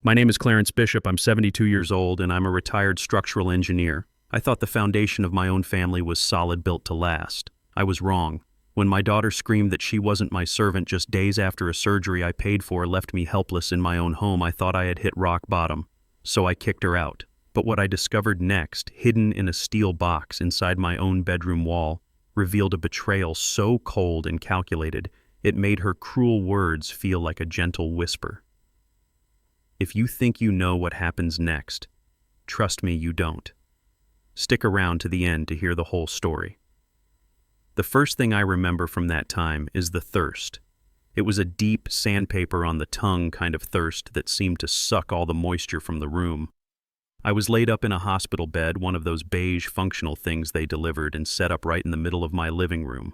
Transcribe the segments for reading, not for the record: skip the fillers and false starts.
My name is Clarence Bishop. I'm 72 years old, and I'm a retired structural engineer. I thought the foundation of my own family was solid, built to last. I was wrong. When my daughter screamed that she wasn't my servant just days after a surgery I paid for left me helpless in my own home, I thought I had hit rock bottom. So I kicked her out. But what I discovered next, hidden in a steel box inside my own bedroom wall, revealed a betrayal so cold and calculated, it made her cruel words feel like a gentle whisper. If you think you know what happens next, trust me, you don't. Stick around to the end to hear the whole story. The first thing I remember from that time is the thirst. It was a deep, sandpaper on the tongue kind of thirst that seemed to suck all the moisture from the room. I was laid up in a hospital bed, one of those beige functional things they delivered, and set up right in the middle of my living room.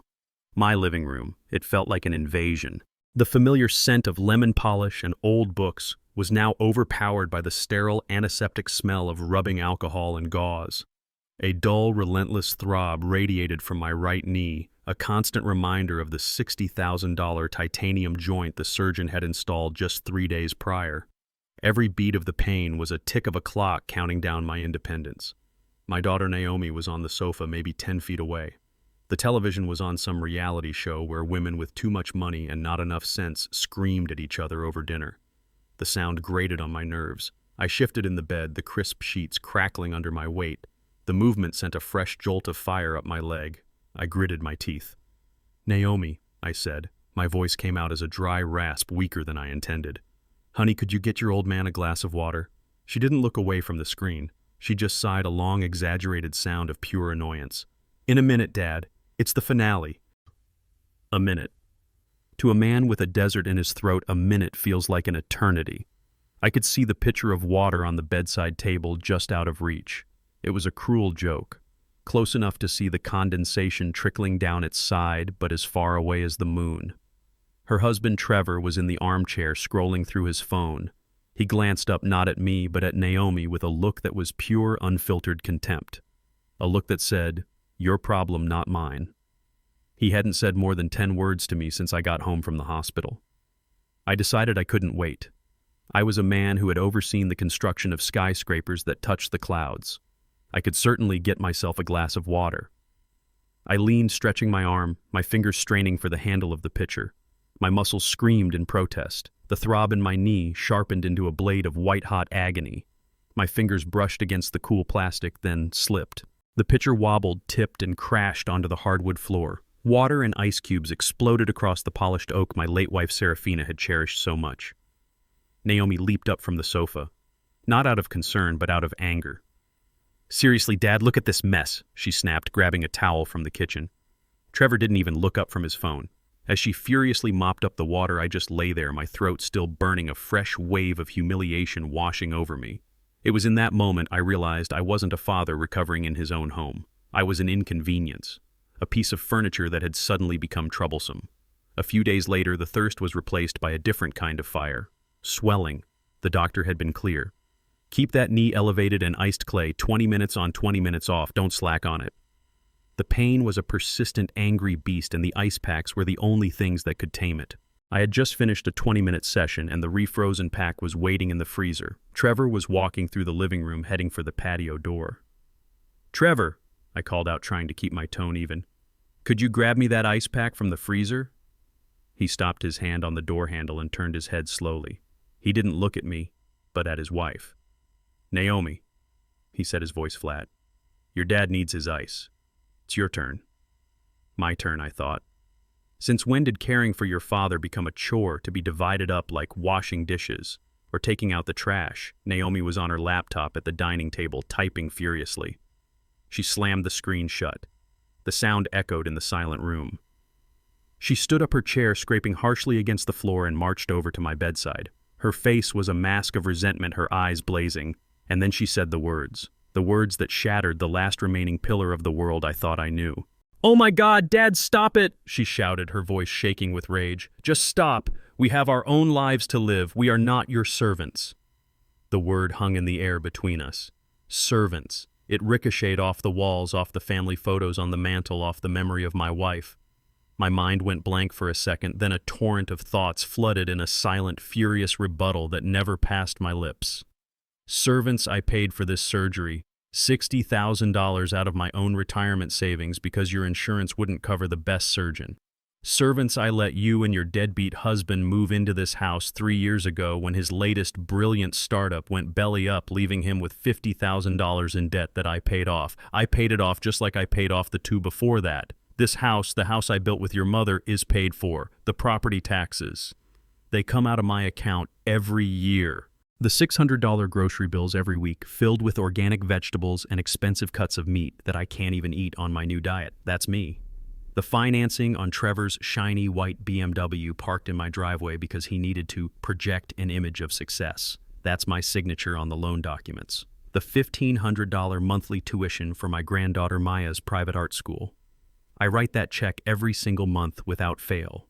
My living room. It felt like an invasion. The familiar scent of lemon polish and old books was now overpowered by the sterile, antiseptic smell of rubbing alcohol and gauze. A dull, relentless throb radiated from my right knee, a constant reminder of the $60,000 titanium joint the surgeon had installed just 3 days prior. Every beat of the pain was a tick of a clock counting down my independence. My daughter Naomi was on the sofa maybe 10 feet away. The television was on some reality show where women with too much money and not enough sense screamed at each other over dinner. The sound grated on my nerves. I shifted in the bed, the crisp sheets crackling under my weight. The movement sent a fresh jolt of fire up my leg. I gritted my teeth. "Naomi," I said. My voice came out as a dry rasp, weaker than I intended. "Honey, could you get your old man a glass of water?" She didn't look away from the screen. She just sighed a long, exaggerated sound of pure annoyance. "In a minute, Dad. It's the finale." A minute. To a man with a desert in his throat, a minute feels like an eternity. I could see the pitcher of water on the bedside table just out of reach. It was a cruel joke, close enough to see the condensation trickling down its side, but as far away as the moon. Her husband Trevor was in the armchair scrolling through his phone. He glanced up not at me, but at Naomi with a look that was pure, unfiltered contempt. A look that said, "Your problem, not mine." He hadn't said more than 10 words to me since I got home from the hospital. I decided I couldn't wait. I was a man who had overseen the construction of skyscrapers that touched the clouds. I could certainly get myself a glass of water. I leaned, stretching my arm, my fingers straining for the handle of the pitcher. My muscles screamed in protest. The throb in my knee sharpened into a blade of white-hot agony. My fingers brushed against the cool plastic, then slipped. The pitcher wobbled, tipped, and crashed onto the hardwood floor. Water and ice cubes exploded across the polished oak my late wife Serafina had cherished so much. Naomi leaped up from the sofa, not out of concern, but out of anger. "Seriously, Dad, look at this mess," she snapped, grabbing a towel from the kitchen. Trevor didn't even look up from his phone. As she furiously mopped up the water, I just lay there, my throat still burning, a fresh wave of humiliation washing over me. It was in that moment I realized I wasn't a father recovering in his own home. I was an inconvenience, a piece of furniture that had suddenly become troublesome. A few days later, the thirst was replaced by a different kind of fire. Swelling. The doctor had been clear. "Keep that knee elevated and iced clay, 20 minutes on, 20 minutes off. Don't slack on it." The pain was a persistent, angry beast, and the ice packs were the only things that could tame it. I had just finished a 20-minute session, and the refrozen pack was waiting in the freezer. Trevor was walking through the living room, heading for the patio door. "Trevor," I called out, trying to keep my tone even. "Could you grab me that ice pack from the freezer?" He stopped his hand on the door handle and turned his head slowly. He didn't look at me, but at his wife. "Naomi," he said, his voice flat, "your dad needs his ice. It's your turn." My turn, I thought. Since when did caring for your father become a chore to be divided up like washing dishes or taking out the trash? Naomi was on her laptop at the dining table, typing furiously. She slammed the screen shut. The sound echoed in the silent room. She stood up her chair, scraping harshly against the floor, and marched over to my bedside. Her face was a mask of resentment, her eyes blazing. And then she said the words that shattered the last remaining pillar of the world I thought I knew. "Oh my God, Dad, stop it!" she shouted, her voice shaking with rage. "Just stop. We have our own lives to live. We are not your servants." The word hung in the air between us. Servants. It ricocheted off the walls, off the family photos on the mantle, off the memory of my wife. My mind went blank for a second, then a torrent of thoughts flooded in a silent, furious rebuttal that never passed my lips. Servants, I paid for this surgery, $60,000 out of my own retirement savings because your insurance wouldn't cover the best surgeon. Servants, I let you and your deadbeat husband move into this house 3 years ago when his latest brilliant startup went belly up, leaving him with $50,000 in debt that I paid off. I paid it off just like I paid off the two before that. This house, the house I built with your mother, is paid for. The property taxes, they come out of my account every year. The $600 grocery bills every week, filled with organic vegetables and expensive cuts of meat that I can't even eat on my new diet. That's me. The financing on Trevor's shiny white BMW parked in my driveway because he needed to project an image of success. That's my signature on the loan documents. The $1,500 monthly tuition for my granddaughter Maya's private art school. I write that check every single month without fail.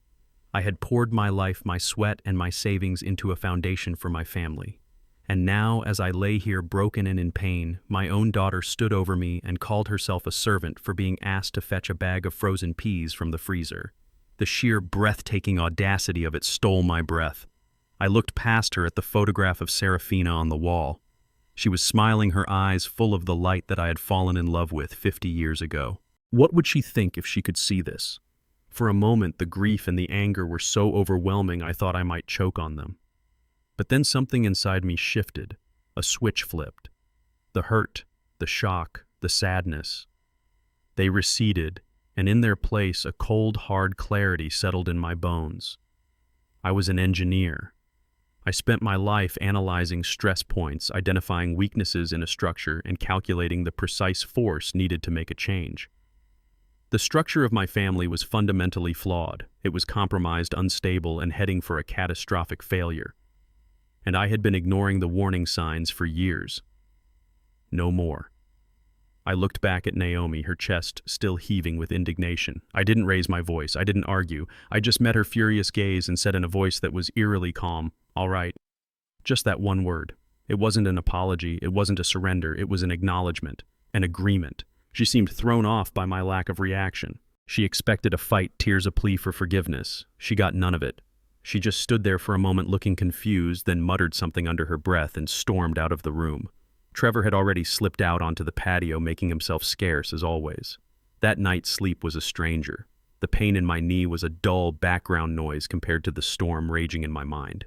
I had poured my life, my sweat, and my savings into a foundation for my family. And now, as I lay here broken and in pain, my own daughter stood over me and called herself a servant for being asked to fetch a bag of frozen peas from the freezer. The sheer breathtaking audacity of it stole my breath. I looked past her at the photograph of Serafina on the wall. She was smiling, her eyes full of the light that I had fallen in love with 50 years ago. What would she think if she could see this? For a moment, the grief and the anger were so overwhelming I thought I might choke on them. But then something inside me shifted. A switch flipped. The hurt, the shock, the sadness. They receded, and in their place a cold, hard clarity settled in my bones. I was an engineer. I spent my life analyzing stress points, identifying weaknesses in a structure, and calculating the precise force needed to make a change. The structure of my family was fundamentally flawed. It was compromised, unstable, and heading for a catastrophic failure. And I had been ignoring the warning signs for years. No more. I looked back at Naomi, her chest still heaving with indignation. I didn't raise my voice. I didn't argue. I just met her furious gaze and said in a voice that was eerily calm, "All right." Just that one word. It wasn't an apology. It wasn't a surrender. It was an acknowledgement, an agreement. She seemed thrown off by my lack of reaction. She expected a fight, tears, a plea for forgiveness. She got none of it. She just stood there for a moment looking confused, then muttered something under her breath and stormed out of the room. Trevor had already slipped out onto the patio, making himself scarce as always. That night's sleep was a stranger. The pain in my knee was a dull background noise compared to the storm raging in my mind.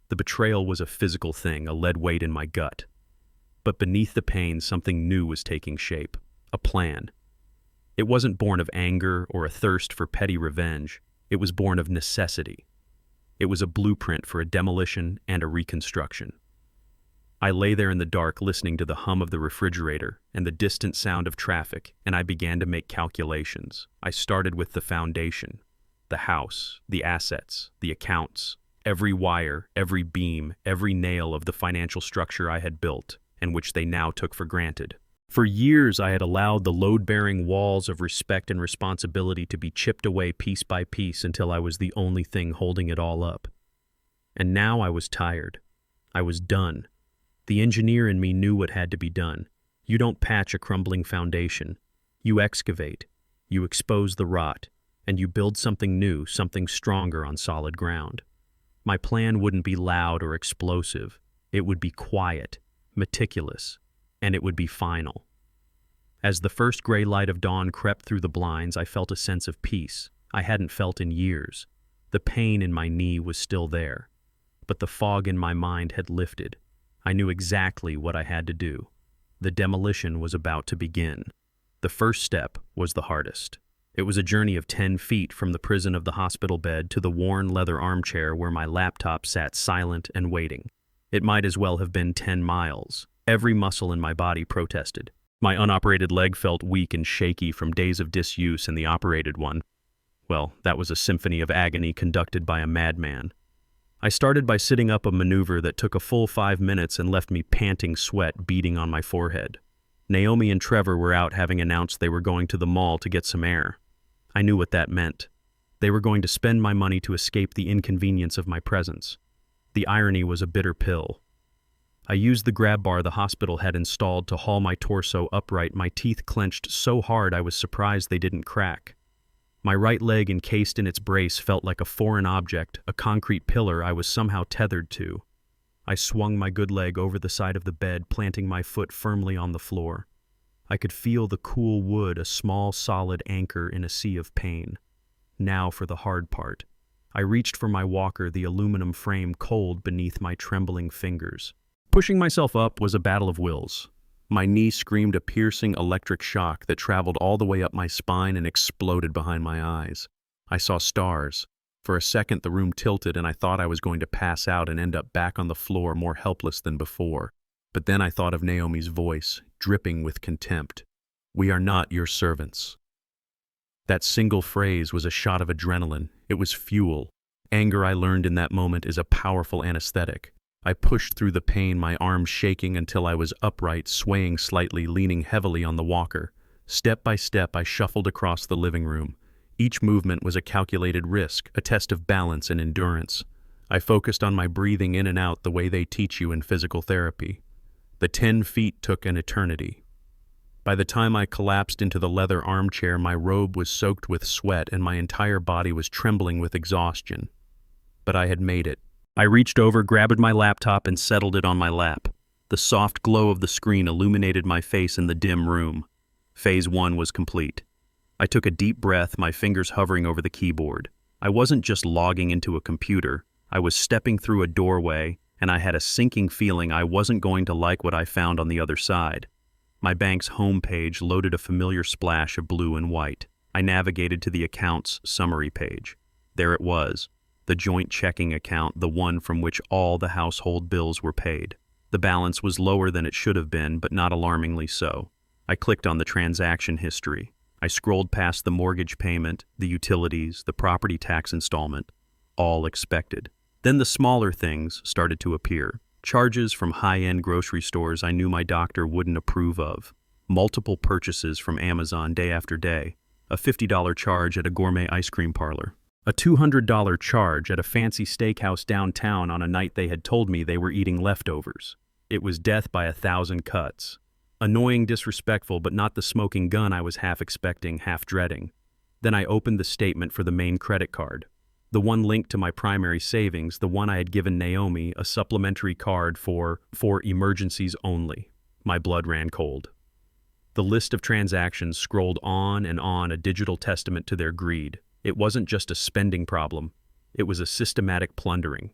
The betrayal was a physical thing, a lead weight in my gut. But beneath the pain, something new was taking shape. A plan. It wasn't born of anger or a thirst for petty revenge. It was born of necessity. It was a blueprint for a demolition and a reconstruction. I lay there in the dark listening to the hum of the refrigerator and the distant sound of traffic, and I began to make calculations. I started with the foundation, the house, the assets, the accounts, every wire, every beam, every nail of the financial structure I had built, and which they now took for granted. For years, I had allowed the load-bearing walls of respect and responsibility to be chipped away piece by piece until I was the only thing holding it all up. And now I was tired. I was done. The engineer in me knew what had to be done. You don't patch a crumbling foundation. You excavate. You expose the rot. And you build something new, something stronger on solid ground. My plan wouldn't be loud or explosive. It would be quiet, meticulous. And it would be final. As the first gray light of dawn crept through the blinds, I felt a sense of peace I hadn't felt in years. The pain in my knee was still there, but the fog in my mind had lifted. I knew exactly what I had to do. The demolition was about to begin. The first step was the hardest. It was a journey of 10 feet from the prison of the hospital bed to the worn leather armchair where my laptop sat silent and waiting. It might as well have been 10 miles. Every muscle in my body protested. My unoperated leg felt weak and shaky from days of disuse, and the operated one, well, that was a symphony of agony conducted by a madman. I started by sitting up a maneuver that took a full 5 minutes and left me panting, sweat beading on my forehead. Naomi and Trevor were out, having announced they were going to the mall to get some air. I knew what that meant. They were going to spend my money to escape the inconvenience of my presence. The irony was a bitter pill. I used the grab bar the hospital had installed to haul my torso upright, my teeth clenched so hard I was surprised they didn't crack. My right leg encased in its brace felt like a foreign object, a concrete pillar I was somehow tethered to. I swung my good leg over the side of the bed, planting my foot firmly on the floor. I could feel the cool wood, a small, solid anchor in a sea of pain. Now for the hard part. I reached for my walker, the aluminum frame cold beneath my trembling fingers. Pushing myself up was a battle of wills. My knee screamed a piercing electric shock that traveled all the way up my spine and exploded behind my eyes. I saw stars. For a second, the room tilted and I thought I was going to pass out and end up back on the floor more helpless than before. But then I thought of Naomi's voice, dripping with contempt. "We are not your servants." That single phrase was a shot of adrenaline. It was fuel. Anger, I learned in that moment, is a powerful anesthetic. I pushed through the pain, my arms shaking until I was upright, swaying slightly, leaning heavily on the walker. Step by step, I shuffled across the living room. Each movement was a calculated risk, a test of balance and endurance. I focused on my breathing in and out the way they teach you in physical therapy. The 10 feet took an eternity. By the time I collapsed into the leather armchair, my robe was soaked with sweat and my entire body was trembling with exhaustion. But I had made it. I reached over, grabbed my laptop, and settled it on my lap. The soft glow of the screen illuminated my face in the dim room. Phase 1 was complete. I took a deep breath, my fingers hovering over the keyboard. I wasn't just logging into a computer. I was stepping through a doorway, and I had a sinking feeling I wasn't going to like what I found on the other side. My bank's homepage loaded a familiar splash of blue and white. I navigated to the account's summary page. There it was, the joint checking account, the one from which all the household bills were paid. The balance was lower than it should have been, but not alarmingly so. I clicked on the transaction history. I scrolled past the mortgage payment, the utilities, the property tax installment, all expected. Then the smaller things started to appear. Charges from high-end grocery stores I knew my doctor wouldn't approve of. Multiple purchases from Amazon day after day. A $50 charge at a gourmet ice cream parlor. A $200 charge at a fancy steakhouse downtown on a night they had told me they were eating leftovers. It was death by 1,000 cuts. Annoying, disrespectful, but not the smoking gun I was half expecting, half dreading. Then I opened the statement for the main credit card. The one linked to my primary savings, the one I had given Naomi, a supplementary card for emergencies only. My blood ran cold. The list of transactions scrolled on and on, a digital testament to their greed. It wasn't just a spending problem. It was a systematic plundering.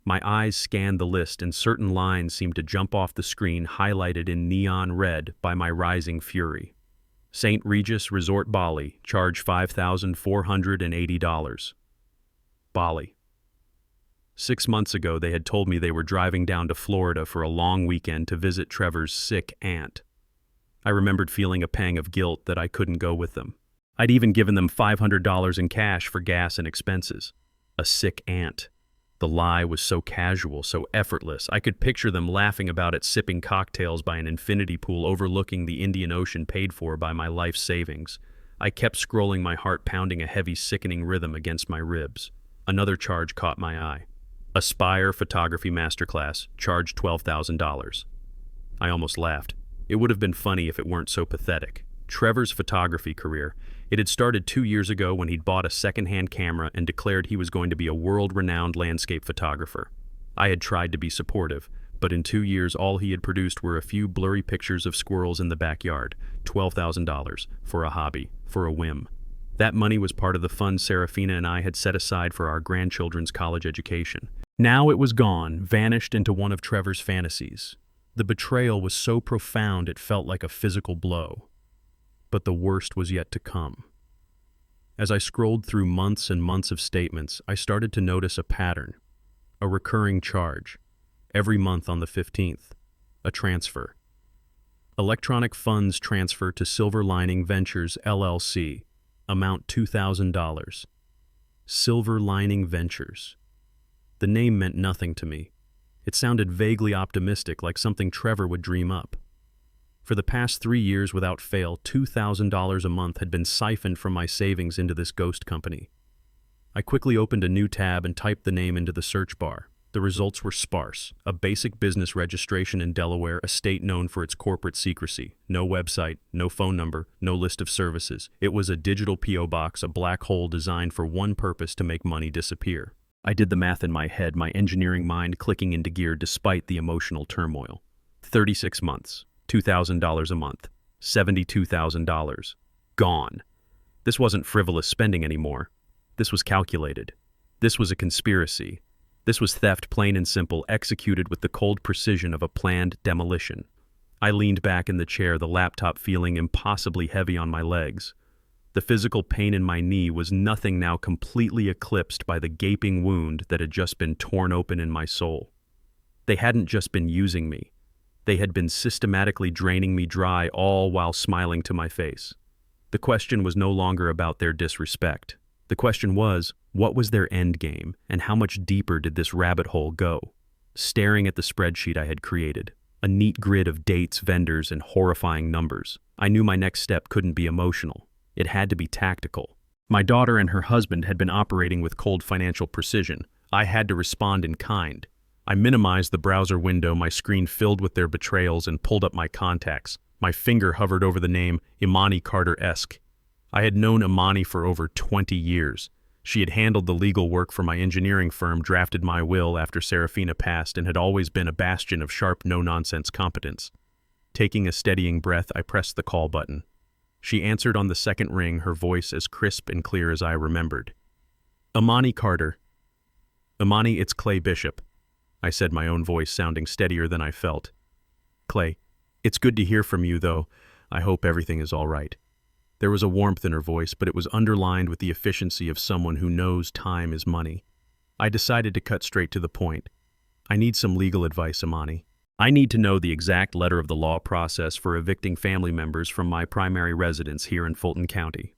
My eyes scanned the list and certain lines seemed to jump off the screen, highlighted in neon red by my rising fury. St. Regis Resort Bali, charge $5,480. Bali. 6 months ago, they had told me they were driving down to Florida for a long weekend to visit Trevor's sick aunt. I remembered feeling a pang of guilt that I couldn't go with them. I'd even given them $500 in cash for gas and expenses. A sick aunt. The lie was so casual, so effortless. I could picture them laughing about it, sipping cocktails by an infinity pool overlooking the Indian Ocean paid for by my life savings. I kept scrolling, my heart pounding a heavy, sickening rhythm against my ribs. Another charge caught my eye. Aspire Photography Masterclass, charged $12,000. I almost laughed. It would have been funny if it weren't so pathetic. Trevor's photography career. It had started 2 years ago when he'd bought a second-hand camera and declared he was going to be a world-renowned landscape photographer. I had tried to be supportive, but in 2 years all he had produced were a few blurry pictures of squirrels in the backyard. $12,000 for a hobby, for a whim. That money was part of the fund Serafina and I had set aside for our grandchildren's college education. Now it was gone, vanished into one of Trevor's fantasies. The betrayal was so profound it felt like a physical blow. But the worst was yet to come. As I scrolled through months and months of statements, I started to notice a pattern, a recurring charge. Every month on the 15th, a transfer. Electronic funds transfer to Silver Lining Ventures, LLC. Amount $2,000. Silver Lining Ventures. The name meant nothing to me. It sounded vaguely optimistic, like something Trevor would dream up. For the past 3 years, without fail, $2,000 a month had been siphoned from my savings into this ghost company. I quickly opened a new tab and typed the name into the search bar. The results were sparse. A basic business registration in Delaware, a state known for its corporate secrecy. No website, no phone number, no list of services. It was a digital P.O. box, a black hole designed for one purpose: to make money disappear. I did the math in my head, my engineering mind clicking into gear despite the emotional turmoil. 36 months, $2,000 a month, $72,000. Gone. This wasn't frivolous spending anymore. This was calculated. This was a conspiracy. This was theft, plain and simple, executed with the cold precision of a planned demolition. I leaned back in the chair, the laptop feeling impossibly heavy on my legs. The physical pain in my knee was nothing now, completely eclipsed by the gaping wound that had just been torn open in my soul. They hadn't just been using me. They had been systematically draining me dry, all while smiling to my face. The question was no longer about their disrespect. The question was, what was their end game, and how much deeper did this rabbit hole go? Staring at the spreadsheet I had created, a neat grid of dates, vendors, and horrifying numbers, I knew my next step couldn't be emotional. It had to be tactical. My daughter and her husband had been operating with cold financial precision. I had to respond in kind. I minimized the browser window, my screen filled with their betrayals, and pulled up my contacts. My finger hovered over the name Imani Carter-esque. I had known Imani for over 20 years. She had handled the legal work for my engineering firm, drafted my will after Serafina passed, and had always been a bastion of sharp, no-nonsense competence. Taking a steadying breath, I pressed the call button. She answered on the second ring, her voice as crisp and clear as I remembered. Imani Carter. Imani, it's Clay Bishop, I said, my own voice sounding steadier than I felt. Clay, it's good to hear from you, though. I hope everything is all right. There was a warmth in her voice, but it was underlined with the efficiency of someone who knows time is money. I decided to cut straight to the point. I need some legal advice, Imani. I need to know the exact letter of the law process for evicting family members from my primary residence here in Fulton County.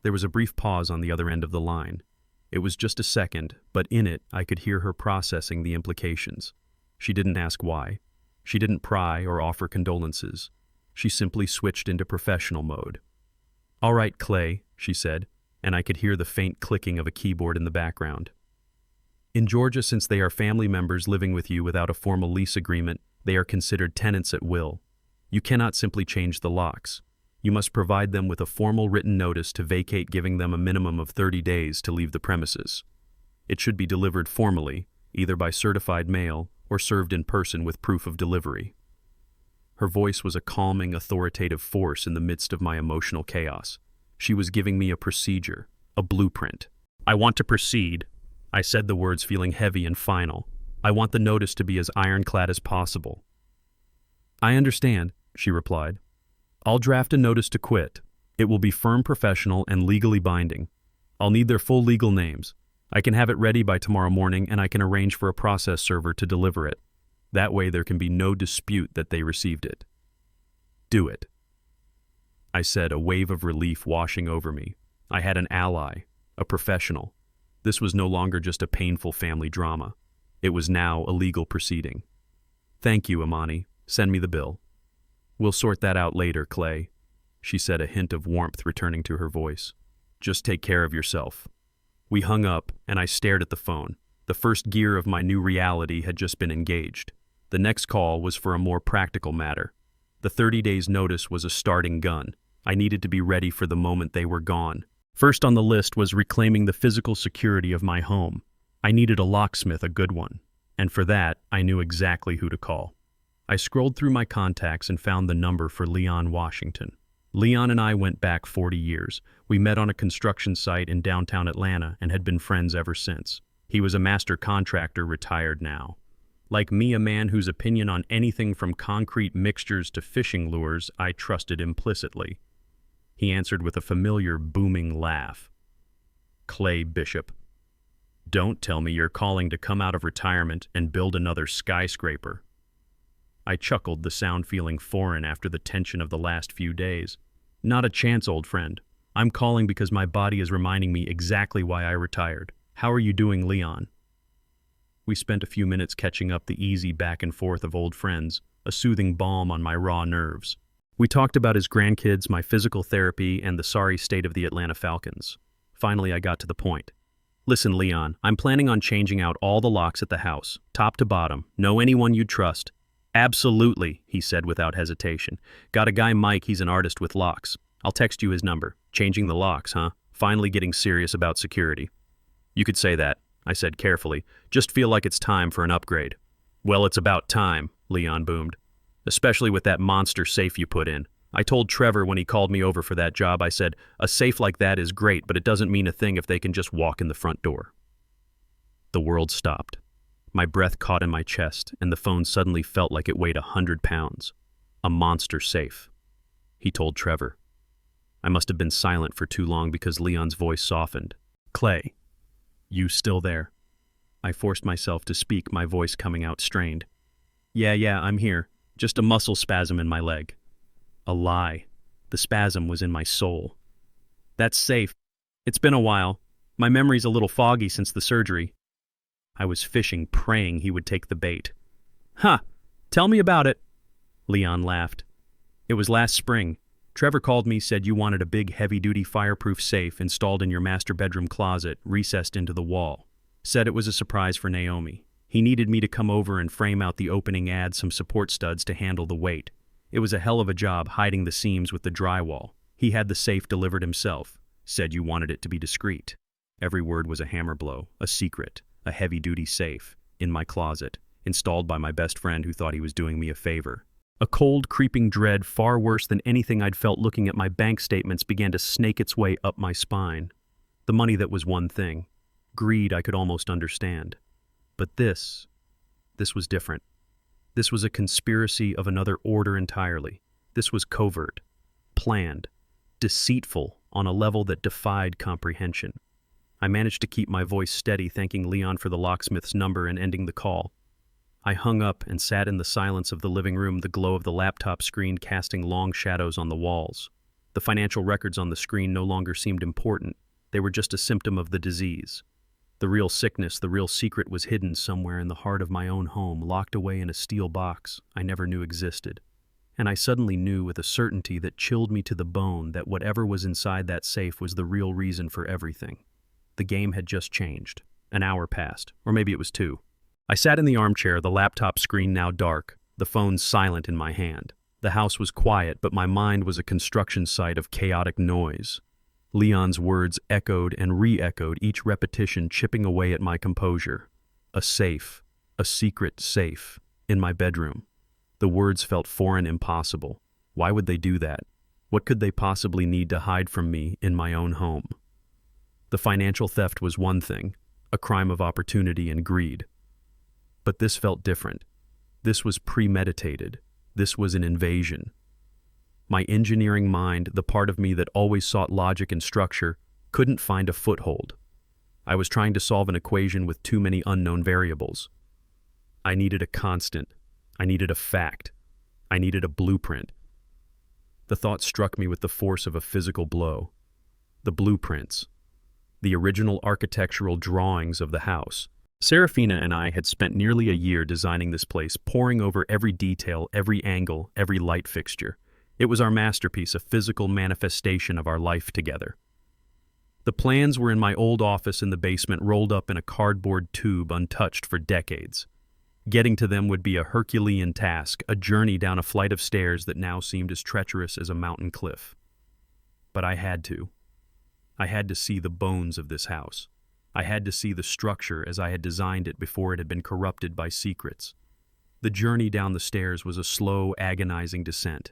There was a brief pause on the other end of the line. It was just a second, but in it I could hear her processing the implications. She didn't ask why. She didn't pry or offer condolences. She simply switched into professional mode. All right, Clay, she said, and I could hear the faint clicking of a keyboard in the background. In Georgia, since they are family members living with you without a formal lease agreement, they are considered tenants at will. You cannot simply change the locks. You must provide them with a formal written notice to vacate, giving them a minimum of 30 days to leave the premises. It should be delivered formally, either by certified mail or served in person with proof of delivery. Her voice was a calming, authoritative force in the midst of my emotional chaos. She was giving me a procedure, a blueprint. I want to proceed. I said the words feeling heavy and final. I want the notice to be as ironclad as possible. I understand, she replied. I'll draft a notice to quit. It will be firm, professional, and legally binding. I'll need their full legal names. I can have it ready by tomorrow morning, and I can arrange for a process server to deliver it. That way there can be no dispute that they received it. Do it, I said, a wave of relief washing over me. I had an ally, a professional. This was no longer just a painful family drama. It was now a legal proceeding. Thank you, Imani. Send me the bill. We'll sort that out later, Clay, she said, a hint of warmth returning to her voice. Just take care of yourself. We hung up, and I stared at the phone. The first gear of my new reality had just been engaged. The next call was for a more practical matter. The 30 days notice was a starting gun. I needed to be ready for the moment they were gone. First on the list was reclaiming the physical security of my home. I needed a locksmith, a good one, and for that, I knew exactly who to call. I scrolled through my contacts and found the number for Leon Washington. Leon and I went back 40 years. We met on a construction site in downtown Atlanta and had been friends ever since. He was a master contractor, retired now. Like me, a man whose opinion on anything from concrete mixtures to fishing lures I trusted implicitly. He answered with a familiar, booming laugh. Clay Bishop. Don't tell me you're calling to come out of retirement and build another skyscraper. I chuckled, the sound feeling foreign after the tension of the last few days. Not a chance, old friend. I'm calling because my body is reminding me exactly why I retired. How are you doing, Leon? We spent a few minutes catching up, the easy back and forth of old friends, a soothing balm on my raw nerves. We talked about his grandkids, my physical therapy, and the sorry state of the Atlanta Falcons. Finally, I got to the point. Listen, Leon, I'm planning on changing out all the locks at the house, top to bottom. Know anyone you'd trust? Absolutely, he said without hesitation. Got a guy Mike, he's an artist with locks. I'll text you his number. Changing the locks, huh? Finally getting serious about security. You could say that, I said carefully. Just feel like it's time for an upgrade. Well, it's about time, Leon boomed. Especially with that monster safe you put in. I told Trevor when he called me over for that job, I said, a safe like that is great, but it doesn't mean a thing if they can just walk in the front door. The world stopped. My breath caught in my chest, and the phone suddenly felt like it weighed 100 pounds. A monster safe. He told Trevor. I must have been silent for too long because Leon's voice softened. Clay, you still there? I forced myself to speak, my voice coming out strained. Yeah, I'm here. Just a muscle spasm in my leg. A lie. The spasm was in my soul. That's safe. It's been a while. My memory's a little foggy since the surgery. I was fishing, praying he would take the bait. Huh, tell me about it. Leon laughed. It was last spring. Trevor called me, said you wanted a big, heavy-duty fireproof safe installed in your master bedroom closet, recessed into the wall. Said it was a surprise for Naomi. He needed me to come over and frame out the opening, add some support studs to handle the weight. It was a hell of a job hiding the seams with the drywall. He had the safe delivered himself. Said you wanted it to be discreet. Every word was a hammer blow, a secret, a heavy-duty safe, in my closet, installed by my best friend who thought he was doing me a favor. A cold, creeping dread far worse than anything I'd felt looking at my bank statements began to snake its way up my spine. The money, that was one thing. Greed I could almost understand. But this was different. This was a conspiracy of another order entirely. This was covert, planned, deceitful on a level that defied comprehension. I managed to keep my voice steady, thanking Leon for the locksmith's number and ending the call. I hung up and sat in the silence of the living room, the glow of the laptop screen casting long shadows on the walls. The financial records on the screen no longer seemed important. They were just a symptom of the disease. The real sickness, the real secret was hidden somewhere in the heart of my own home, locked away in a steel box I never knew existed. And I suddenly knew with a certainty that chilled me to the bone that whatever was inside that safe was the real reason for everything. The game had just changed. An hour passed, or maybe it was 2. I sat in the armchair, the laptop screen now dark, the phone silent in my hand. The house was quiet, but my mind was a construction site of chaotic noise. Leon's words echoed and re-echoed, each repetition chipping away at my composure. A safe, a secret safe, in my bedroom. The words felt foreign, impossible. Why would they do that? What could they possibly need to hide from me in my own home? The financial theft was one thing, a crime of opportunity and greed. But this felt different. This was premeditated. This was an invasion. My engineering mind, the part of me that always sought logic and structure, couldn't find a foothold. I was trying to solve an equation with too many unknown variables. I needed a constant. I needed a fact. I needed a blueprint. The thought struck me with the force of a physical blow. The blueprints. The original architectural drawings of the house. Serafina and I had spent nearly a year designing this place, poring over every detail, every angle, every light fixture. It was our masterpiece, a physical manifestation of our life together. The plans were in my old office in the basement, rolled up in a cardboard tube, untouched for decades. Getting to them would be a Herculean task, a journey down a flight of stairs that now seemed as treacherous as a mountain cliff. But I had to. I had to see the bones of this house. I had to see the structure as I had designed it before it had been corrupted by secrets. The journey down the stairs was a slow, agonizing descent.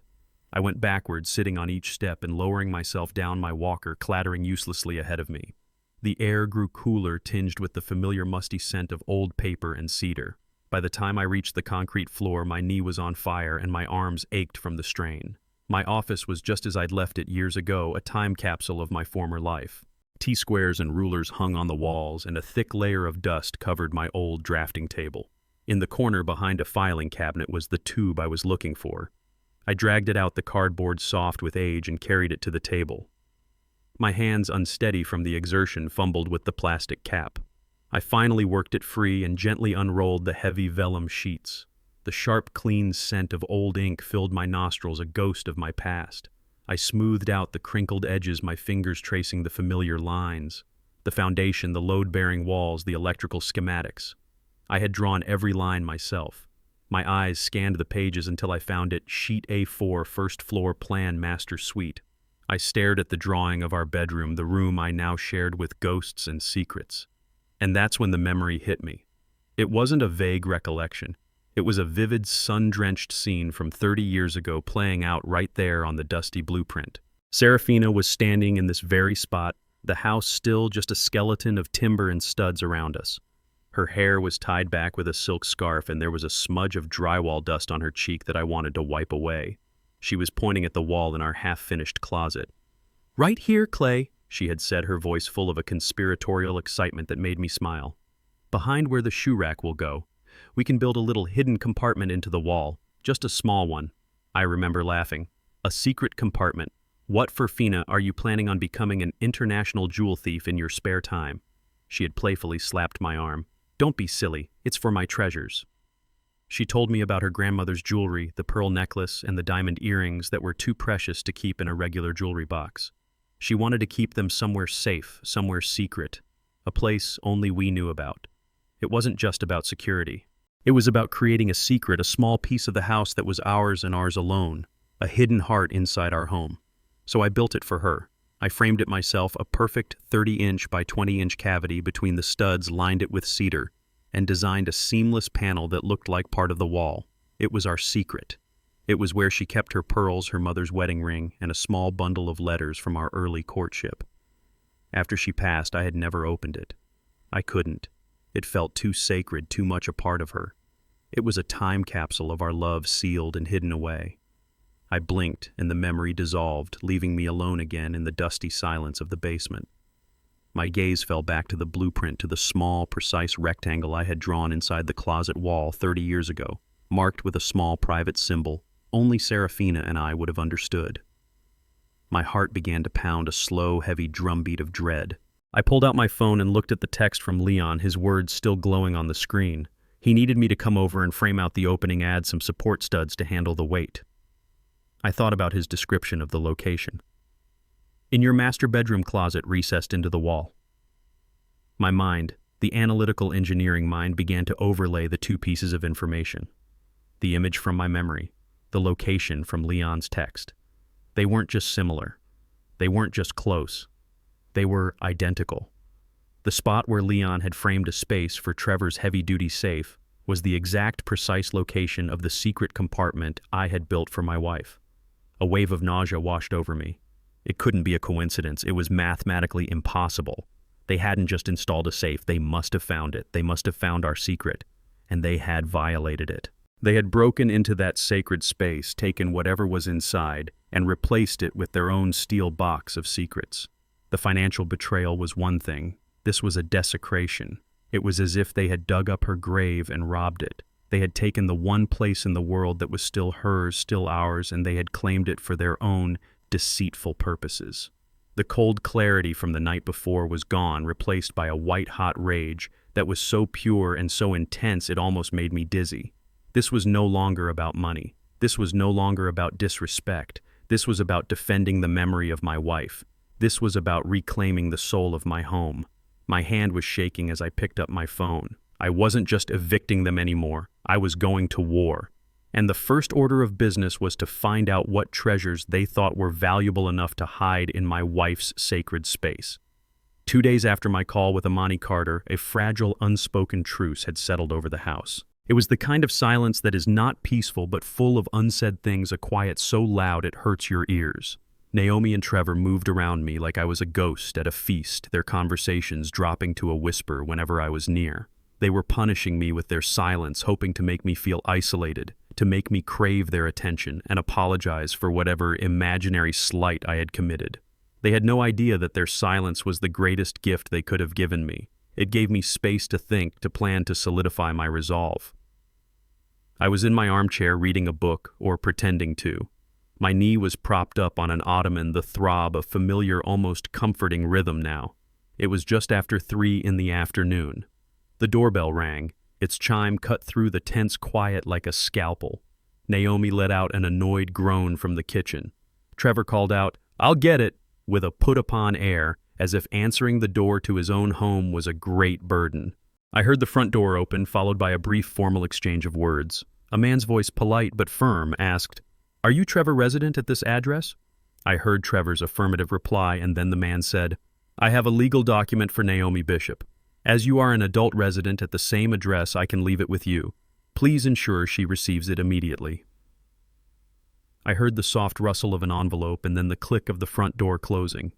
I went backwards, sitting on each step and lowering myself down my walker, clattering uselessly ahead of me. The air grew cooler, tinged with the familiar musty scent of old paper and cedar. By the time I reached the concrete floor, my knee was on fire and my arms ached from the strain. My office was just as I'd left it years ago, a time capsule of my former life. T-squares and rulers hung on the walls, and a thick layer of dust covered my old drafting table. In the corner behind a filing cabinet was the tube I was looking for. I dragged it out, the cardboard soft with age, and carried it to the table. My hands, unsteady from the exertion, fumbled with the plastic cap. I finally worked it free and gently unrolled the heavy vellum sheets. The sharp, clean scent of old ink filled my nostrils, a ghost of my past. I smoothed out the crinkled edges, my fingers tracing the familiar lines. The foundation, the load-bearing walls, the electrical schematics. I had drawn every line myself. My eyes scanned the pages until I found it, sheet A4, first floor plan master suite. I stared at the drawing of our bedroom, the room I now shared with ghosts and secrets. And that's when the memory hit me. It wasn't a vague recollection. It was a vivid, sun-drenched scene from 30 years ago playing out right there on the dusty blueprint. Serafina was standing in this very spot, the house still just a skeleton of timber and studs around us. Her hair was tied back with a silk scarf, and there was a smudge of drywall dust on her cheek that I wanted to wipe away. She was pointing at the wall in our half-finished closet. "Right here, Clay," she had said, her voice full of a conspiratorial excitement that made me smile. "Behind where the shoe rack will go. We can build a little hidden compartment into the wall, just a small one." I remember laughing. "A secret compartment. What for, Fina, are you planning on becoming an international jewel thief in your spare time?" She had playfully slapped my arm. "Don't be silly, it's for my treasures." She told me about her grandmother's jewelry, the pearl necklace and the diamond earrings that were too precious to keep in a regular jewelry box. She wanted to keep them somewhere safe, somewhere secret, a place only we knew about. It wasn't just about security. It was about creating a secret, a small piece of the house that was ours and ours alone, a hidden heart inside our home. So I built it for her. I framed it myself, a perfect 30-inch by 20-inch cavity between the studs, lined it with cedar, and designed a seamless panel that looked like part of the wall. It was our secret. It was where she kept her pearls, her mother's wedding ring, and a small bundle of letters from our early courtship. After she passed, I had never opened it. I couldn't. It felt too sacred, too much a part of her. It was a time capsule of our love sealed and hidden away. I blinked, and the memory dissolved, leaving me alone again in the dusty silence of the basement. My gaze fell back to the blueprint, to the small, precise rectangle I had drawn inside the closet wall 30 years ago, marked with a small private symbol only Serafina and I would have understood. My heart began to pound, a slow, heavy drumbeat of dread. I pulled out my phone and looked at the text from Leon, his words still glowing on the screen. He needed me to come over and frame out the opening, add some support studs to handle the weight. I thought about his description of the location. "In your master bedroom closet recessed into the wall." My mind, the analytical engineering mind, began to overlay the two pieces of information. The image from my memory, the location from Leon's text. They weren't just similar. They weren't just close. They were identical. The spot where Leon had framed a space for Trevor's heavy-duty safe was the exact precise location of the secret compartment I had built for my wife. A wave of nausea washed over me. It couldn't be a coincidence. It was mathematically impossible. They hadn't just installed a safe. They must have found it. They must have found our secret. And they had violated it. They had broken into that sacred space, taken whatever was inside, and replaced it with their own steel box of secrets. The financial betrayal was one thing. This was a desecration. It was as if they had dug up her grave and robbed it. They had taken the one place in the world that was still hers, still ours, and they had claimed it for their own deceitful purposes. The cold clarity from the night before was gone, replaced by a white-hot rage that was so pure and so intense it almost made me dizzy. This was no longer about money. This was no longer about disrespect. This was about defending the memory of my wife. This was about reclaiming the soul of my home. My hand was shaking as I picked up my phone. I wasn't just evicting them anymore. I was going to war. And the first order of business was to find out what treasures they thought were valuable enough to hide in my wife's sacred space. 2 days after my call with Amani Carter, a fragile, unspoken truce had settled over the house. It was the kind of silence that is not peaceful but full of unsaid things, a quiet so loud it hurts your ears. Naomi and Trevor moved around me like I was a ghost at a feast, their conversations dropping to a whisper whenever I was near. They were punishing me with their silence, hoping to make me feel isolated, to make me crave their attention and apologize for whatever imaginary slight I had committed. They had no idea that their silence was the greatest gift they could have given me. It gave me space to think, to plan, to solidify my resolve. I was in my armchair reading a book, or pretending to. My knee was propped up on an ottoman, the throb of familiar, almost comforting rhythm now. It was just after 3 in the afternoon. The doorbell rang. Its chime cut through the tense quiet like a scalpel. Naomi let out an annoyed groan from the kitchen. Trevor called out, "I'll get it," with a put-upon air, as if answering the door to his own home was a great burden. I heard the front door open, followed by a brief formal exchange of words. A man's voice, polite but firm, asked, "Are you Trevor resident at this address?" I heard Trevor's affirmative reply, and then the man said, "I have a legal document for Naomi Bishop. As you are an adult resident at the same address, I can leave it with you. Please ensure she receives it immediately." I heard the soft rustle of an envelope and then the click of the front door closing.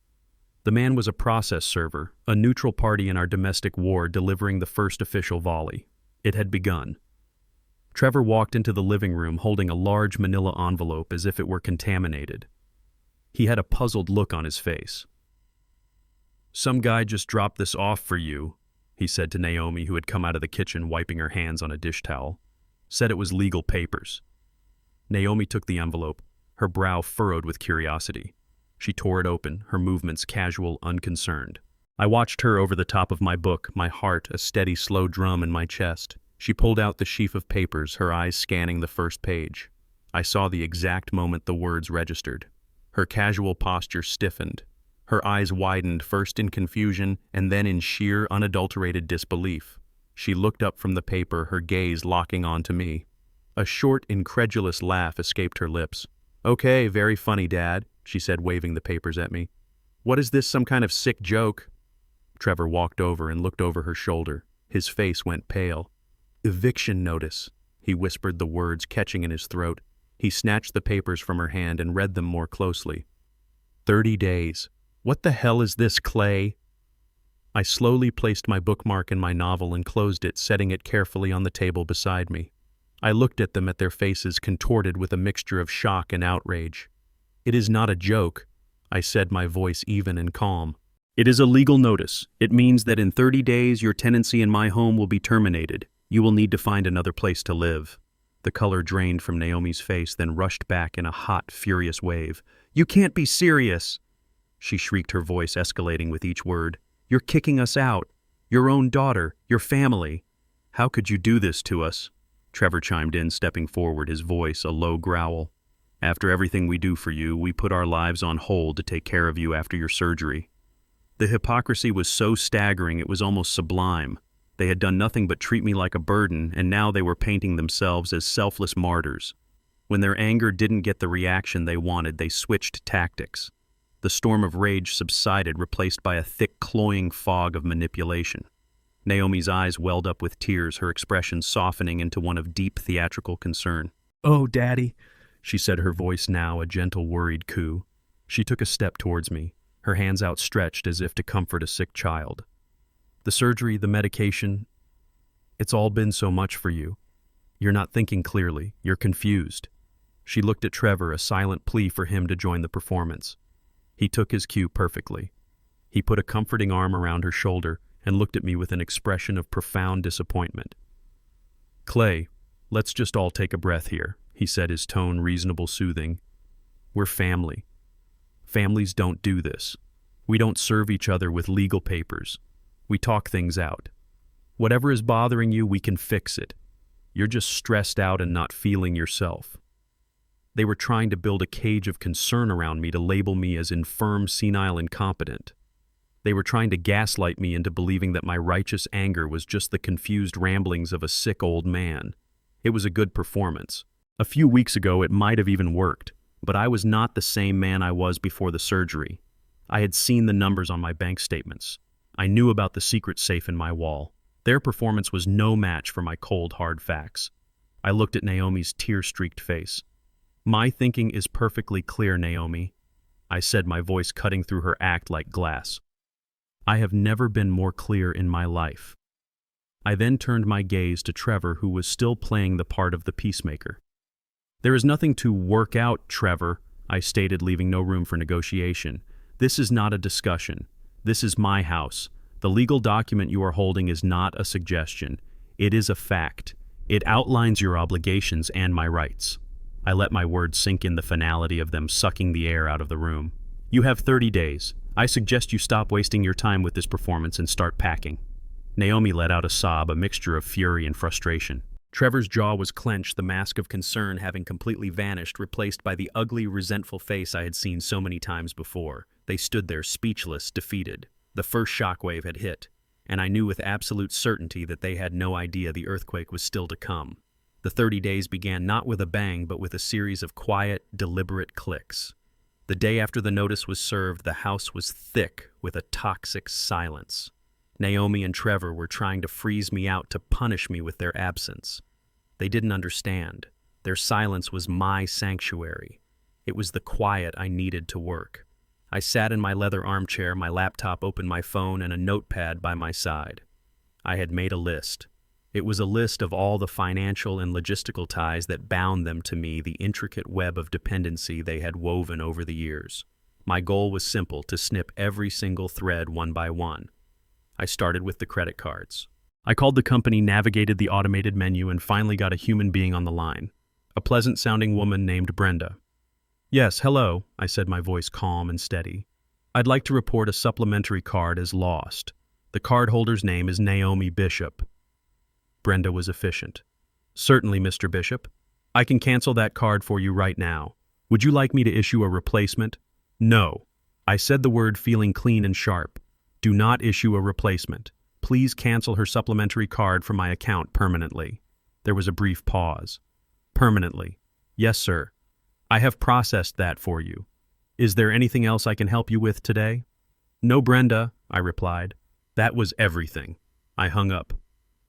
The man was a process server, a neutral party in our domestic war, delivering the first official volley. It had begun. Trevor walked into the living room holding a large manila envelope as if it were contaminated. He had a puzzled look on his face. "Some guy just dropped this off for you," he said to Naomi, who had come out of the kitchen wiping her hands on a dish towel. "Said it was legal papers." Naomi took the envelope, her brow furrowed with curiosity. She tore it open, her movements casual, unconcerned. I watched her over the top of my book, my heart a steady, slow drum in my chest. She pulled out the sheaf of papers, her eyes scanning the first page. I saw the exact moment the words registered. Her casual posture stiffened. Her eyes widened, first in confusion and then in sheer, unadulterated disbelief. She looked up from the paper, her gaze locking onto me. A short, incredulous laugh escaped her lips. "Okay, very funny, Dad," she said, waving the papers at me. "What is this, some kind of sick joke?" Trevor walked over and looked over her shoulder. His face went pale. "Eviction notice," he whispered, the words catching in his throat. He snatched the papers from her hand and read them more closely. 30 days. What the hell is this, Clay? I slowly placed my bookmark in my novel and closed it, setting it carefully on the table beside me. I looked at them, at their faces contorted with a mixture of shock and outrage. "It is not a joke," I said, my voice even and calm. "It is a legal notice. It means that in 30 days your tenancy in my home will be terminated. You will need to find another place to live." The color drained from Naomi's face, then rushed back in a hot, furious wave. "You can't be serious!" She shrieked, her voice escalating with each word. "You're kicking us out. Your own daughter, your family. How could you do this to us?" Trevor chimed in, stepping forward, his voice a low growl. "After everything we do for you, we put our lives on hold to take care of you after your surgery." The hypocrisy was so staggering it was almost sublime. They had done nothing but treat me like a burden, and now they were painting themselves as selfless martyrs. When their anger didn't get the reaction they wanted, they switched tactics. The storm of rage subsided, replaced by a thick, cloying fog of manipulation. Naomi's eyes welled up with tears, her expression softening into one of deep theatrical concern. "Oh, Daddy," she said, her voice now a gentle, worried coo. She took a step towards me, her hands outstretched as if to comfort a sick child. "The surgery, the medication, it's all been so much for you. You're not thinking clearly. You're confused." She looked at Trevor, a silent plea for him to join the performance. He took his cue perfectly. He put a comforting arm around her shoulder and looked at me with an expression of profound disappointment. "Clay, let's just all take a breath here," he said, his tone reasonable, soothing. "We're family. Families don't do this. We don't serve each other with legal papers. We talk things out. Whatever is bothering you, we can fix it. You're just stressed out and not feeling yourself." They were trying to build a cage of concern around me to label me as infirm, senile, incompetent. They were trying to gaslight me into believing that my righteous anger was just the confused ramblings of a sick old man. It was a good performance. A few weeks ago it might have even worked, but I was not the same man I was before the surgery. I had seen the numbers on my bank statements. I knew about the secret safe in my wall. Their performance was no match for my cold, hard facts. I looked at Naomi's tear-streaked face. "My thinking is perfectly clear, Naomi," I said, my voice cutting through her act like glass. "I have never been more clear in my life." I then turned my gaze to Trevor, who was still playing the part of the peacemaker. "There is nothing to work out, Trevor," I stated, leaving no room for negotiation. "This is not a discussion. This is my house. The legal document you are holding is not a suggestion. It is a fact. It outlines your obligations and my rights." I let my words sink in, the finality of them sucking the air out of the room. "You have 30 days. I suggest you stop wasting your time with this performance and start packing." Naomi let out a sob, a mixture of fury and frustration. Trevor's jaw was clenched, the mask of concern having completely vanished, replaced by the ugly, resentful face I had seen so many times before. They stood there, speechless, defeated. The first shockwave had hit, and I knew with absolute certainty that they had no idea the earthquake was still to come. The 30 days began not with a bang, but with a series of quiet, deliberate clicks. The day after the notice was served, the house was thick with a toxic silence. Naomi and Trevor were trying to freeze me out, to punish me with their absence. They didn't understand. Their silence was my sanctuary. It was the quiet I needed to work. I sat in my leather armchair, my laptop open, my phone, and a notepad by my side. I had made a list. It was a list of all the financial and logistical ties that bound them to me, the intricate web of dependency they had woven over the years. My goal was simple: to snip every single thread one by one. I started with the credit cards. I called the company, navigated the automated menu, and finally got a human being on the line. A pleasant-sounding woman named Brenda. "Yes, hello," I said, my voice calm and steady. "I'd like to report a supplementary card as lost. The cardholder's name is Naomi Bishop." Brenda was efficient. "Certainly, Mr. Bishop. I can cancel that card for you right now. Would you like me to issue a replacement?" "No." I said the word, feeling clean and sharp. "Do not issue a replacement. Please cancel her supplementary card from my account permanently." There was a brief pause. "Permanently? Yes, sir. I have processed that for you. Is there anything else I can help you with today?" "No, Brenda," I replied. That was everything. I hung up.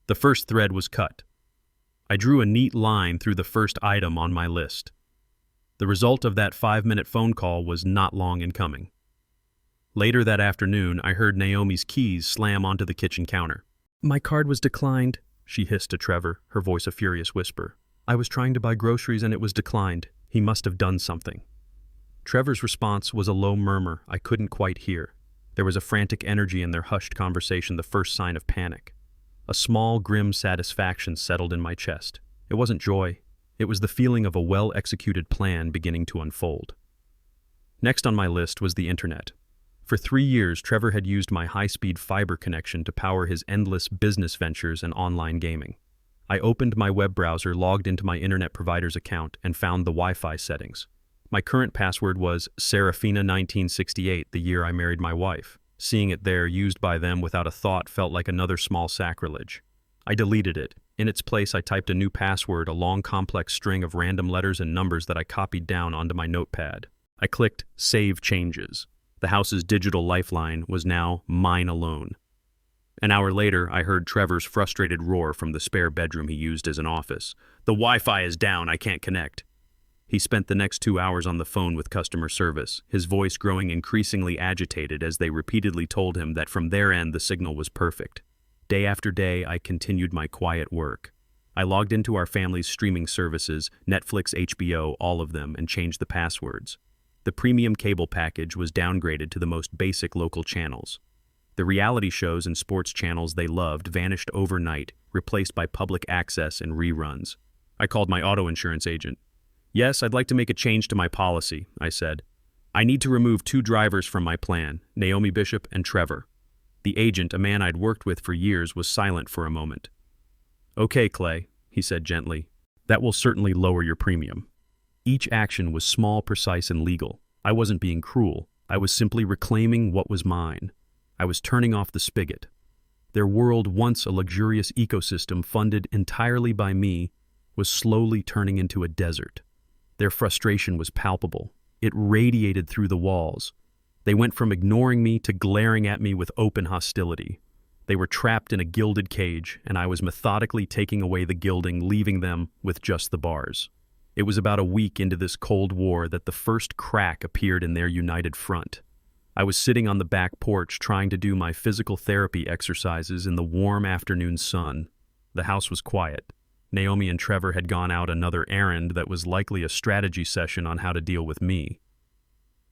The first thread was cut. I drew a neat line through the first item on my list. The result of that 5-minute phone call was not long in coming. Later that afternoon, I heard Naomi's keys slam onto the kitchen counter. "My card was declined," she hissed to Trevor, her voice a furious whisper. "I was trying to buy groceries and it was declined. He must have done something." Trevor's response was a low murmur I couldn't quite hear. There was a frantic energy in their hushed conversation, the first sign of panic. A small, grim satisfaction settled in my chest. It wasn't joy. It was the feeling of a well-executed plan beginning to unfold. Next on my list was the internet. For 3 years, Trevor had used my high-speed fiber connection to power his endless business ventures and online gaming. I opened my web browser, logged into my internet provider's account, and found the Wi-Fi settings. My current password was Serafina1968, the year I married my wife. Seeing it there, used by them without a thought, felt like another small sacrilege. I deleted it. In its place, I typed a new password, a long, complex string of random letters and numbers that I copied down onto my notepad. I clicked Save Changes. The house's digital lifeline was now mine alone. An hour later, I heard Trevor's frustrated roar from the spare bedroom he used as an office. "The Wi-Fi is down, I can't connect." He spent the next 2 hours on the phone with customer service, his voice growing increasingly agitated as they repeatedly told him that from their end the signal was perfect. Day after day, I continued my quiet work. I logged into our family's streaming services, Netflix, HBO, all of them, and changed the passwords. The premium cable package was downgraded to the most basic local channels. The reality shows and sports channels they loved vanished overnight, replaced by public access and reruns. I called my auto insurance agent. "Yes, I'd like to make a change to my policy," I said. "I need to remove 2 drivers from my plan, Naomi Bishop and Trevor." The agent, a man I'd worked with for years, was silent for a moment. "Okay, Clay," he said gently. "That will certainly lower your premium." Each action was small, precise, and legal. I wasn't being cruel. I was simply reclaiming what was mine. I was turning off the spigot. Their world, once a luxurious ecosystem funded entirely by me, was slowly turning into a desert. Their frustration was palpable. It radiated through the walls. They went from ignoring me to glaring at me with open hostility. They were trapped in a gilded cage, and I was methodically taking away the gilding, leaving them with just the bars. It was about a week into this Cold War that the first crack appeared in their united front. I was sitting on the back porch trying to do my physical therapy exercises in the warm afternoon sun. The house was quiet. Naomi and Trevor had gone out another errand that was likely a strategy session on how to deal with me.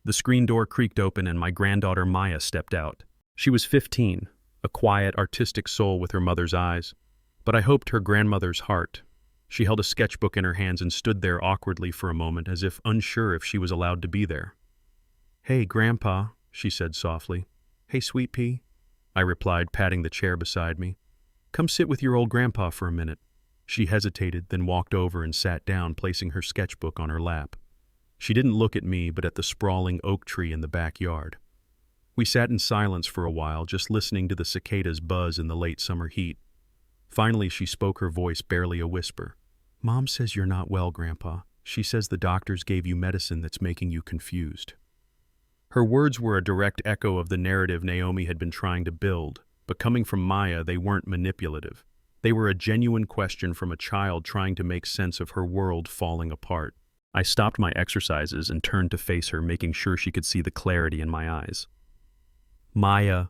The screen door creaked open and my granddaughter Maya stepped out. She was 15, a quiet, artistic soul with her mother's eyes, but I hoped her grandmother's heart. She held a sketchbook in her hands and stood there awkwardly for a moment, as if unsure if she was allowed to be there. "Hey, Grandpa," she said softly. "Hey, Sweet Pea," I replied, patting the chair beside me. "Come sit with your old grandpa for a minute." She hesitated, then walked over and sat down, placing her sketchbook on her lap. She didn't look at me, but at the sprawling oak tree in the backyard. We sat in silence for a while, just listening to the cicadas buzz in the late summer heat. Finally, she spoke, her voice barely a whisper. "Mom says you're not well, Grandpa. She says the doctors gave you medicine that's making you confused." Her words were a direct echo of the narrative Naomi had been trying to build, but coming from Maya, they weren't manipulative. They were a genuine question from a child trying to make sense of her world falling apart. I stopped my exercises and turned to face her, making sure she could see the clarity in my eyes. "Maya,"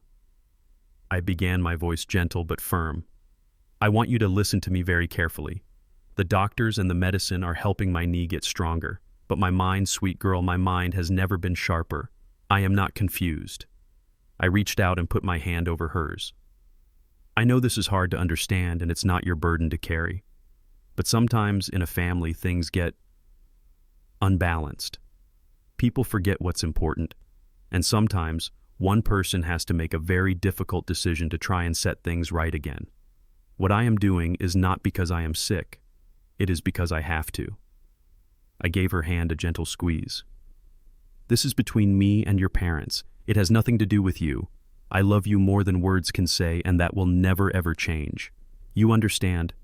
I began, my voice gentle but firm, "I want you to listen to me very carefully. The doctors and the medicine are helping my knee get stronger, but my mind, sweet girl, my mind has never been sharper. I am not confused." I reached out and put my hand over hers. "I know this is hard to understand and it's not your burden to carry, but sometimes in a family things get unbalanced. People forget what's important, and sometimes one person has to make a very difficult decision to try and set things right again. What I am doing is not because I am sick. It is because I have to." I gave her hand a gentle squeeze. "This is between me and your parents. It has nothing to do with you. I love you more than words can say, and that will never ever change. You understand?"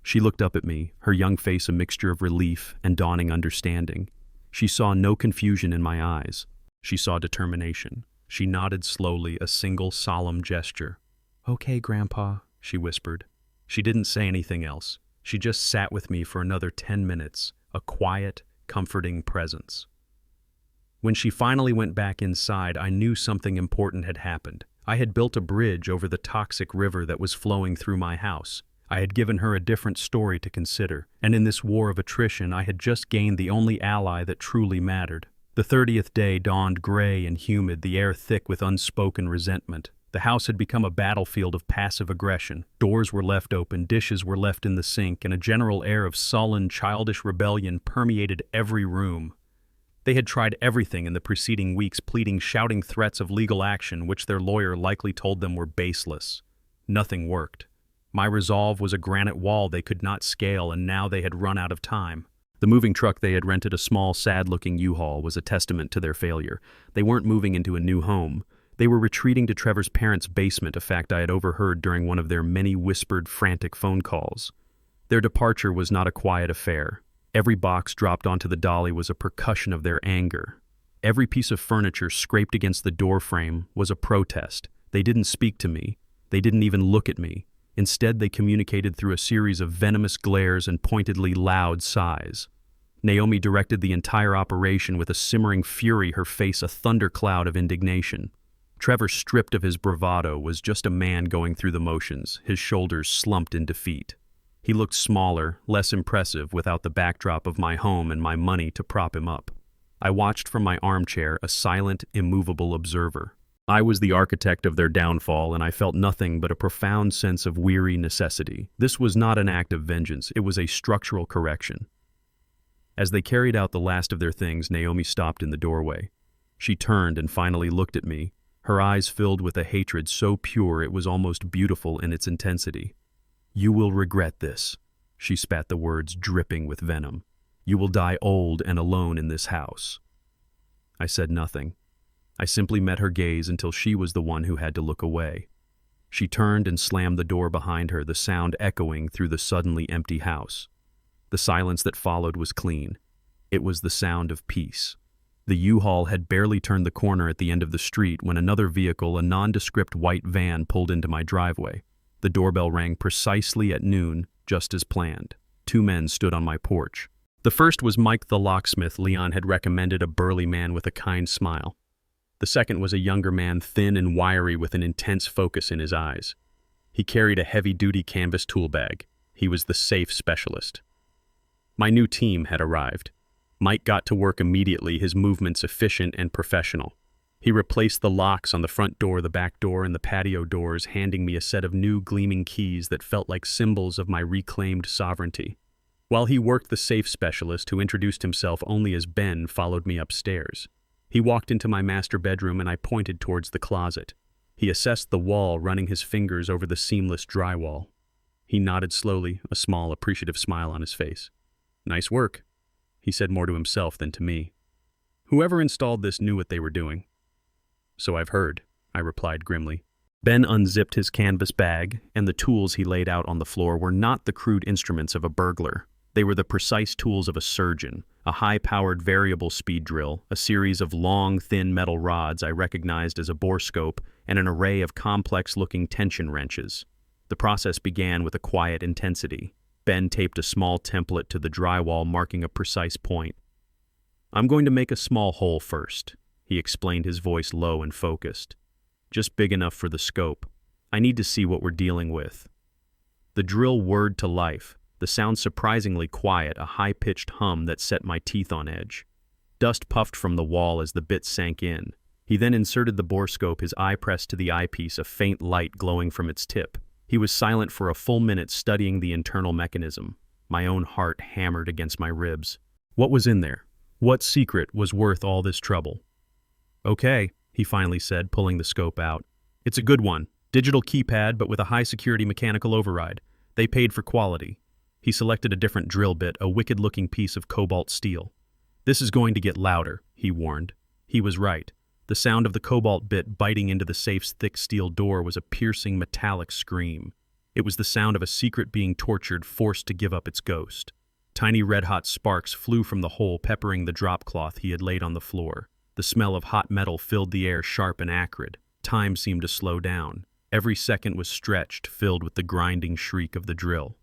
She looked up at me, her young face a mixture of relief and dawning understanding. She saw no confusion in my eyes. She saw determination. She nodded slowly, a single solemn gesture. "Okay, Grandpa," she whispered. She didn't say anything else. She just sat with me for another 10 minutes, a quiet, comforting presence. When she finally went back inside, I knew something important had happened. I had built a bridge over the toxic river that was flowing through my house. I had given her a different story to consider, and in this war of attrition, I had just gained the only ally that truly mattered. The 30th day dawned gray and humid, the air thick with unspoken resentment. The house had become a battlefield of passive aggression. Doors were left open, dishes were left in the sink, and a general air of sullen, childish rebellion permeated every room. They had tried everything in the preceding weeks, pleading shouting threats of legal action, which their lawyer likely told them were baseless. Nothing worked. My resolve was a granite wall they could not scale, and now they had run out of time. The moving truck they had rented, a small, sad-looking U-Haul, was a testament to their failure. They weren't moving into a new home. They were retreating to Trevor's parents' basement, a fact I had overheard during one of their many whispered, frantic phone calls. Their departure was not a quiet affair. Every box dropped onto the dolly was a percussion of their anger. Every piece of furniture scraped against the doorframe was a protest. They didn't speak to me. They didn't even look at me. Instead, they communicated through a series of venomous glares and pointedly loud sighs. Naomi directed the entire operation with a simmering fury, her face a thundercloud of indignation. Trevor, stripped of his bravado, was just a man going through the motions, his shoulders slumped in defeat. He looked smaller, less impressive, without the backdrop of my home and my money to prop him up. I watched from my armchair, a silent, immovable observer. I was the architect of their downfall, and I felt nothing but a profound sense of weary necessity. This was not an act of vengeance, it was a structural correction. As they carried out the last of their things, Naomi stopped in the doorway. She turned and finally looked at me, her eyes filled with a hatred so pure it was almost beautiful in its intensity. "You will regret this," she spat the words dripping with venom. "You will die old and alone in this house." I said nothing. I simply met her gaze until she was the one who had to look away. She turned and slammed the door behind her, the sound echoing through the suddenly empty house. The silence that followed was clean. It was the sound of peace. The U-Haul had barely turned the corner at the end of the street when another vehicle, a nondescript white van, pulled into my driveway. The doorbell rang precisely at noon, just as planned. 2 men stood on my porch. The first was Mike the locksmith Leon had recommended, a burly man with a kind smile. The second was a younger man, thin and wiry, with an intense focus in his eyes. He carried a heavy-duty canvas tool bag. He was the safe specialist. My new team had arrived. Mike got to work immediately, his movements efficient and professional. He replaced the locks on the front door, the back door, and the patio doors, handing me a set of new gleaming keys that felt like symbols of my reclaimed sovereignty. While he worked, the safe specialist, who introduced himself only as Ben, followed me upstairs. He walked into my master bedroom and I pointed towards the closet. He assessed the wall, running his fingers over the seamless drywall. He nodded slowly, a small, appreciative smile on his face. Nice work, he said more to himself than to me. Whoever installed this knew what they were doing. So I've heard, I replied grimly. Ben unzipped his canvas bag, and the tools he laid out on the floor were not the crude instruments of a burglar. They were the precise tools of a surgeon, a high-powered variable speed drill, a series of long, thin metal rods I recognized as a borescope, and an array of complex-looking tension wrenches. The process began with a quiet intensity. Ben taped a small template to the drywall marking a precise point. I'm going to make a small hole first, he explained, his voice low and focused. Just big enough for the scope. I need to see what we're dealing with. The drill whirred to life, the sound surprisingly quiet, a high-pitched hum that set my teeth on edge. Dust puffed from the wall as the bit sank in. He then inserted the borescope, his eye pressed to the eyepiece, a faint light glowing from its tip. He was silent for a full minute, studying the internal mechanism. My own heart hammered against my ribs. What was in there? What secret was worth all this trouble? Okay, he finally said, pulling the scope out. It's a good one. Digital keypad, but with a high-security mechanical override. They paid for quality. He selected a different drill bit, a wicked-looking piece of cobalt steel. This is going to get louder, he warned. He was right. The sound of the cobalt bit biting into the safe's thick steel door was a piercing metallic scream. It was the sound of a secret being tortured, forced to give up its ghost. Tiny red-hot sparks flew from the hole, peppering the drop cloth he had laid on the floor. The smell of hot metal filled the air, sharp and acrid. Time seemed to slow down. Every second was stretched, filled with the grinding shriek of the drill.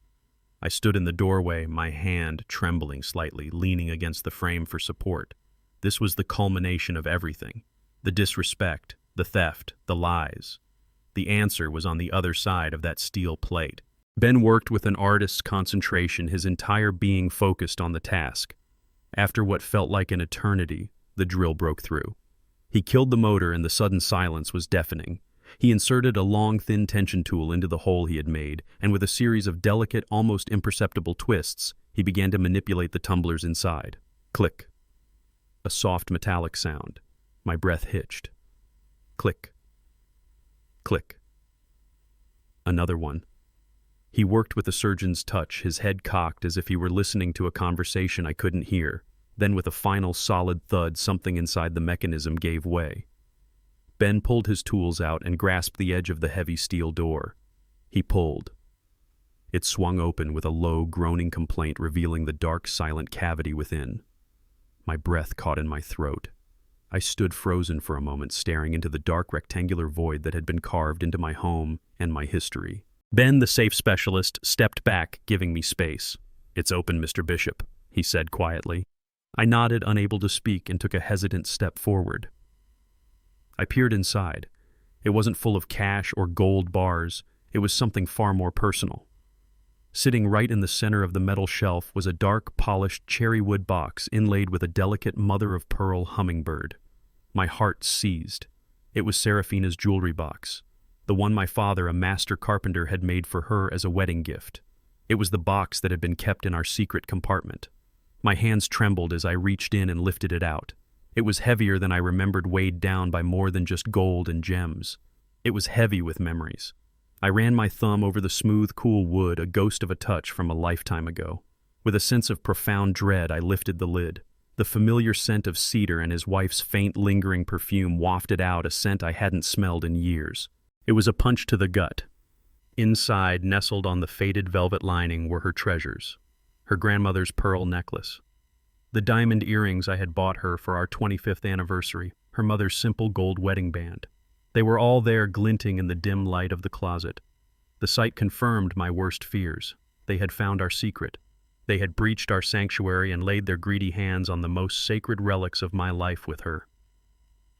I stood in the doorway, my hand trembling slightly, leaning against the frame for support. This was the culmination of everything. The disrespect, the theft, the lies. The answer was on the other side of that steel plate. Ben worked with an artist's concentration, his entire being focused on the task. After what felt like an eternity, the drill broke through. He killed the motor, and the sudden silence was deafening. He inserted a long, thin tension tool into the hole he had made, and with a series of delicate, almost imperceptible twists, he began to manipulate the tumblers inside. Click. A soft metallic sound. My breath hitched. Click. Click. Another one. He worked with a surgeon's touch, his head cocked as if he were listening to a conversation I couldn't hear. Then with a final solid thud, something inside the mechanism gave way. Ben pulled his tools out and grasped the edge of the heavy steel door. He pulled. It swung open with a low, groaning complaint, revealing the dark, silent cavity within. My breath caught in my throat. I stood frozen for a moment, staring into the dark, rectangular void that had been carved into my home and my history. Ben, the safe specialist, stepped back, giving me space. "It's open, Mr. Bishop," he said quietly. I nodded, unable to speak, and took a hesitant step forward. I peered inside. It wasn't full of cash or gold bars. It was something far more personal. Sitting right in the center of the metal shelf was a dark, polished cherry wood box inlaid with a delicate mother-of-pearl hummingbird. My heart seized. It was Seraphina's jewelry box, the one my father, a master carpenter, had made for her as a wedding gift. It was the box that had been kept in our secret compartment. My hands trembled as I reached in and lifted it out. It was heavier than I remembered, weighed down by more than just gold and gems. It was heavy with memories. I ran my thumb over the smooth, cool wood, a ghost of a touch from a lifetime ago. With a sense of profound dread, I lifted the lid. The familiar scent of cedar and his wife's faint, lingering perfume wafted out, a scent I hadn't smelled in years. It was a punch to the gut. Inside, nestled on the faded velvet lining, were her treasures. Her grandmother's pearl necklace, the diamond earrings I had bought her for our 25th anniversary, her mother's simple gold wedding band. They were all there, glinting in the dim light of the closet. The sight confirmed my worst fears. They had found our secret. They had breached our sanctuary and laid their greedy hands on the most sacred relics of my life with her.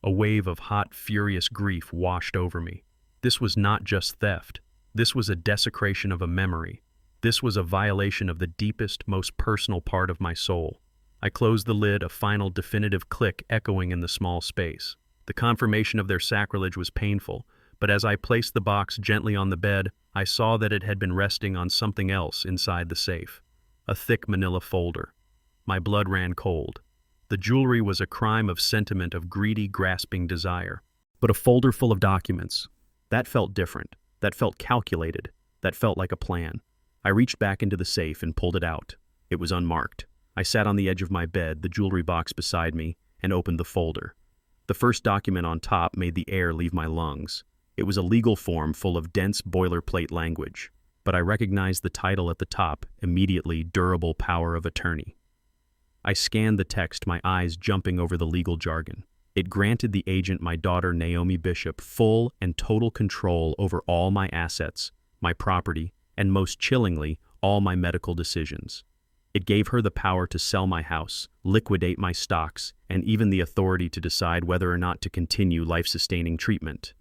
A wave of hot, furious grief washed over me. This was not just theft. This was a desecration of a memory. This was a violation of the deepest, most personal part of my soul. I closed the lid, a final definitive click echoing in the small space. The confirmation of their sacrilege was painful, but as I placed the box gently on the bed, I saw that it had been resting on something else inside the safe. A thick manila folder. My blood ran cold. The jewelry was a crime of sentiment, of greedy, grasping desire. But a folder full of documents, that felt different. That felt calculated. That felt like a plan. I reached back into the safe and pulled it out. It was unmarked. I sat on the edge of my bed, the jewelry box beside me, and opened the folder. The first document on top made the air leave my lungs. It was a legal form full of dense boilerplate language, but I recognized the title at the top, immediately: Durable Power of Attorney. I scanned the text, my eyes jumping over the legal jargon. It granted the agent, my daughter Naomi Bishop, full and total control over all my assets, my property, and most chillingly, all my medical decisions. It gave her the power to sell my house, liquidate my stocks, and even the authority to decide whether or not to continue life-sustaining treatment.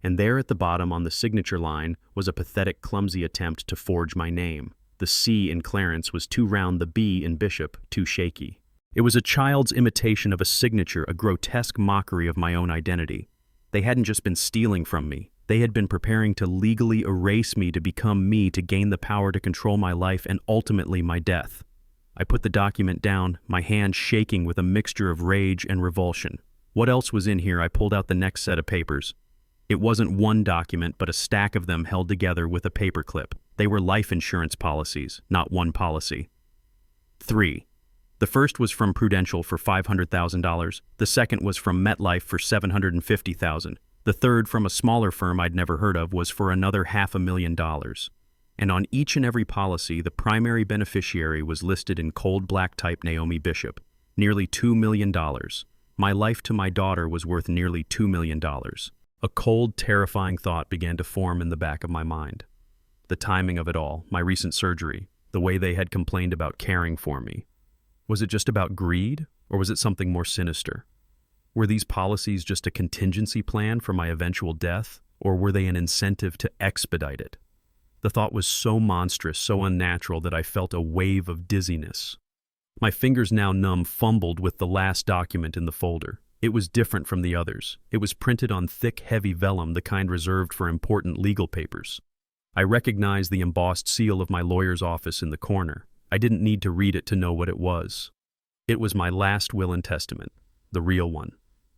And there at the bottom on the signature line was a pathetic, clumsy attempt to forge my name. The C in Clarence was too round, the B in Bishop too shaky. It was a child's imitation of a signature, a grotesque mockery of my own identity. They hadn't just been stealing from me. They had been preparing to legally erase me to become me, to gain the power to control my life and ultimately my death. I put the document down, my hand shaking with a mixture of rage and revulsion. What else was in here? I pulled out the next set of papers. It wasn't one document, but a stack of them held together with a paperclip. They were life insurance policies, not one policy. 3. The first was from Prudential for $500,000. The second was from MetLife for $750,000. The third, from a smaller firm I'd never heard of, was for another $500,000. And on each and every policy, the primary beneficiary was listed in cold black type: Naomi Bishop. Nearly $2 million. My life to my daughter was worth nearly $2 million. A cold, terrifying thought began to form in the back of my mind. The timing of it all, my recent surgery, the way they had complained about caring for me. Was it just about greed, or was it something more sinister? Were these policies just a contingency plan for my eventual death, or were they an incentive to expedite it? The thought was so monstrous, so unnatural, that I felt a wave of dizziness. My fingers, now numb, fumbled with the last document in the folder. It was different from the others. It was printed on thick, heavy vellum, the kind reserved for important legal papers. I recognized the embossed seal of my lawyer's office in the corner. I didn't need to read it to know what it was. It was my last will and testament, the real one.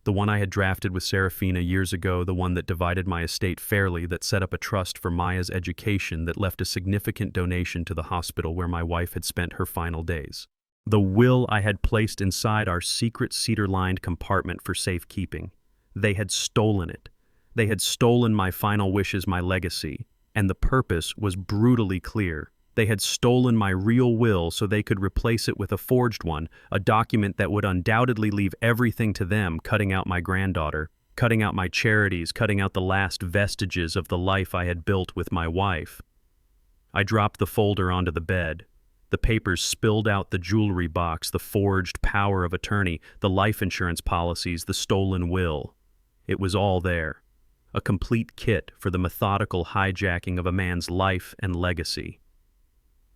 The one I had drafted with Serafina years ago, the one that divided my estate fairly, that set up a trust for Maya's education, that left a significant donation to the hospital where my wife had spent her final days. The will I had placed inside our secret cedar-lined compartment for safekeeping. They had stolen it. They had stolen my final wishes, my legacy, and the purpose was brutally clear. They had stolen my real will so they could replace it with a forged one, a document that would undoubtedly leave everything to them, cutting out my granddaughter, cutting out my charities, cutting out the last vestiges of the life I had built with my wife. I dropped the folder onto the bed. The papers spilled out: the jewelry box, the forged power of attorney, the life insurance policies, the stolen will. It was all there. A complete kit for the methodical hijacking of a man's life and legacy.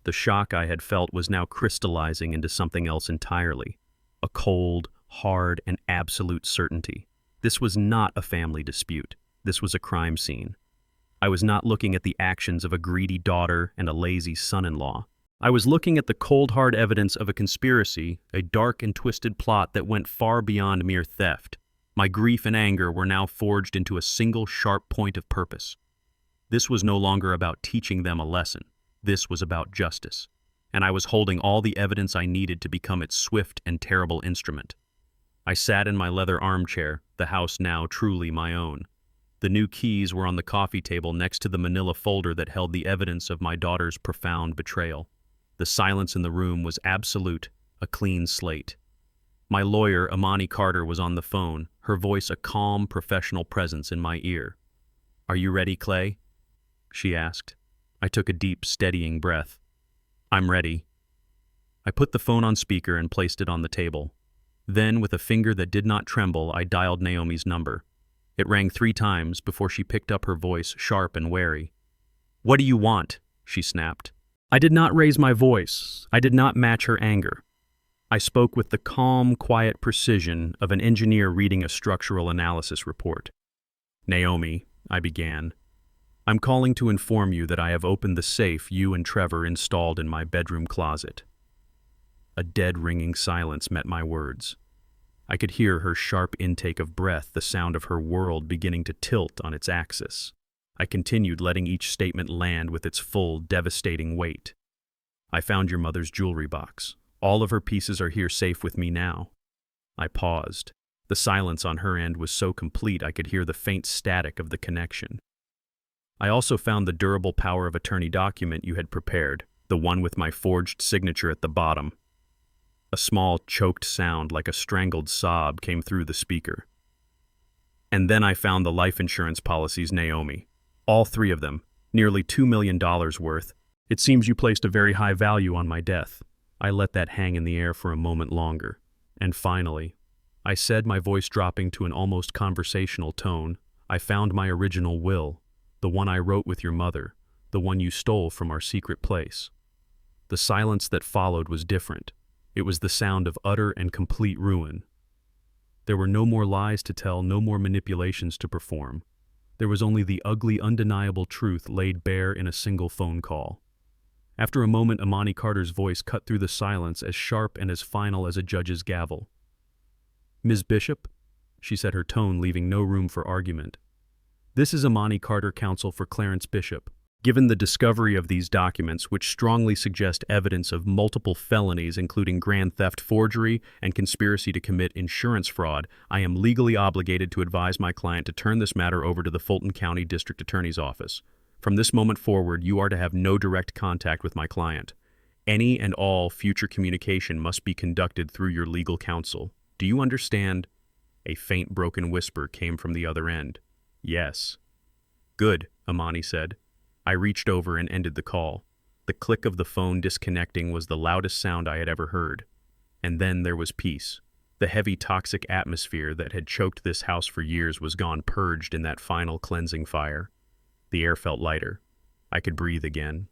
The shock I had felt was now crystallizing into something else entirely. A cold, hard, and absolute certainty. This was not a family dispute. This was a crime scene. I was not looking at the actions of a greedy daughter and a lazy son-in-law. I was looking at the cold, hard evidence of a conspiracy, a dark and twisted plot that went far beyond mere theft. My grief and anger were now forged into a single sharp point of purpose. This was no longer about teaching them a lesson. This was about justice, and I was holding all the evidence I needed to become its swift and terrible instrument. I sat in my leather armchair, the house now truly my own. The new keys were on the coffee table next to the manila folder that held the evidence of my daughter's profound betrayal. The silence in the room was absolute, a clean slate. My lawyer, Amani Carter, was on the phone, her voice a calm, professional presence in my ear. "Are you ready, Clay?" she asked. I took a deep, steadying breath. "I'm ready." I put the phone on speaker and placed it on the table. Then, with a finger that did not tremble, I dialed Naomi's number. It rang 3 times before she picked up, her voice sharp and wary. "What do you want?" she snapped. I did not raise my voice. I did not match her anger. I spoke with the calm, quiet precision of an engineer reading a structural analysis report. "Naomi," I began, "I'm calling to inform you that I have opened the safe you and Trevor installed in my bedroom closet." A dead, ringing silence met my words. I could hear her sharp intake of breath, the sound of her world beginning to tilt on its axis. I continued, letting each statement land with its full, devastating weight. I found your mother's jewelry box. All of her pieces are here safe with me now. I paused. The silence on her end was so complete I could hear the faint static of the connection. I also found the durable power of attorney document you had prepared, the one with my forged signature at the bottom. A small, choked sound like a strangled sob came through the speaker. And then I found the life insurance policies, Naomi. All three of them, nearly $2 million worth. It seems you placed a very high value on my death. I let that hang in the air for a moment longer. And finally, I said, my voice dropping to an almost conversational tone, I found my original will, the one I wrote with your mother, the one you stole from our secret place. The silence that followed was different. It was the sound of utter and complete ruin. There were no more lies to tell, no more manipulations to perform. There was only the ugly, undeniable truth laid bare in a single phone call. After a moment, Amani Carter's voice cut through the silence, as sharp and as final as a judge's gavel. "Ms. Bishop," she said, her tone leaving no room for argument. "This is Amani Carter, counsel for Clarence Bishop. Given the discovery of these documents, which strongly suggest evidence of multiple felonies including grand theft, forgery, and conspiracy to commit insurance fraud, I am legally obligated to advise my client to turn this matter over to the Fulton County District Attorney's Office. From this moment forward, you are to have no direct contact with my client. Any and all future communication must be conducted through your legal counsel. Do you understand?" A faint, broken whisper came from the other end. "Yes." "Good," Amani said. I reached over and ended the call. The click of the phone disconnecting was the loudest sound I had ever heard. And then there was peace. The heavy, toxic atmosphere that had choked this house for years was gone, purged in that final cleansing fire. The air felt lighter. I could breathe again.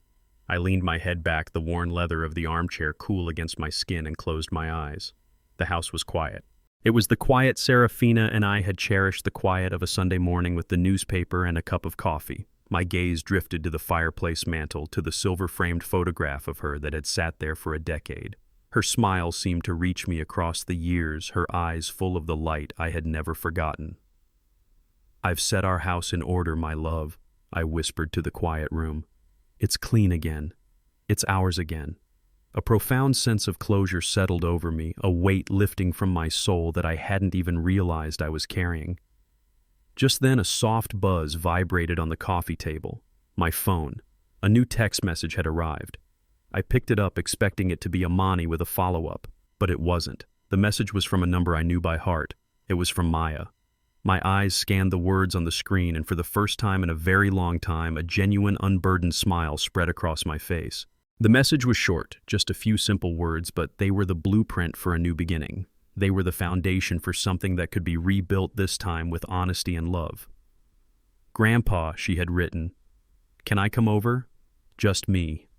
I leaned my head back, the worn leather of the armchair cool against my skin, and closed my eyes. The house was quiet. It was the quiet Serafina and I had cherished, the quiet of a Sunday morning with the newspaper and a cup of coffee. My gaze drifted to the fireplace mantel, to the silver-framed photograph of her that had sat there for a decade. Her smile seemed to reach me across the years, her eyes full of the light I had never forgotten. "I've set our house in order, my love," I whispered to the quiet room. "It's clean again. It's ours again." A profound sense of closure settled over me, a weight lifting from my soul that I hadn't even realized I was carrying. Just then, a soft buzz vibrated on the coffee table. My phone. A new text message had arrived. I picked it up, expecting it to be Amani with a follow-up, but it wasn't. The message was from a number I knew by heart. It was from Maya. My eyes scanned the words on the screen, and for the first time in a very long time, a genuine, unburdened smile spread across my face. The message was short, just a few simple words, but they were the blueprint for a new beginning. They were the foundation for something that could be rebuilt, this time with honesty and love. "Grandpa," she had written, "can I come over? Just me."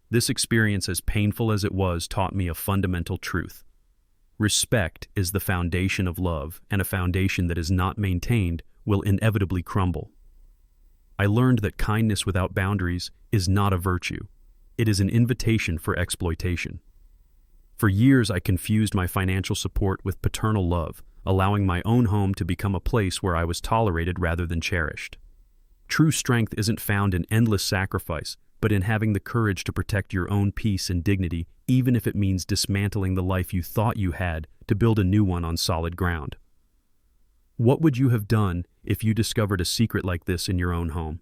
This experience, as painful as it was, taught me a fundamental truth. Respect is the foundation of love, and a foundation that is not maintained will inevitably crumble. I learned that kindness without boundaries is not a virtue. It is an invitation for exploitation. For years, I confused my financial support with paternal love, allowing my own home to become a place where I was tolerated rather than cherished. True strength isn't found in endless sacrifice, but in having the courage to protect your own peace and dignity, even if it means dismantling the life you thought you had to build a new one on solid ground. What would you have done if you discovered a secret like this in your own home?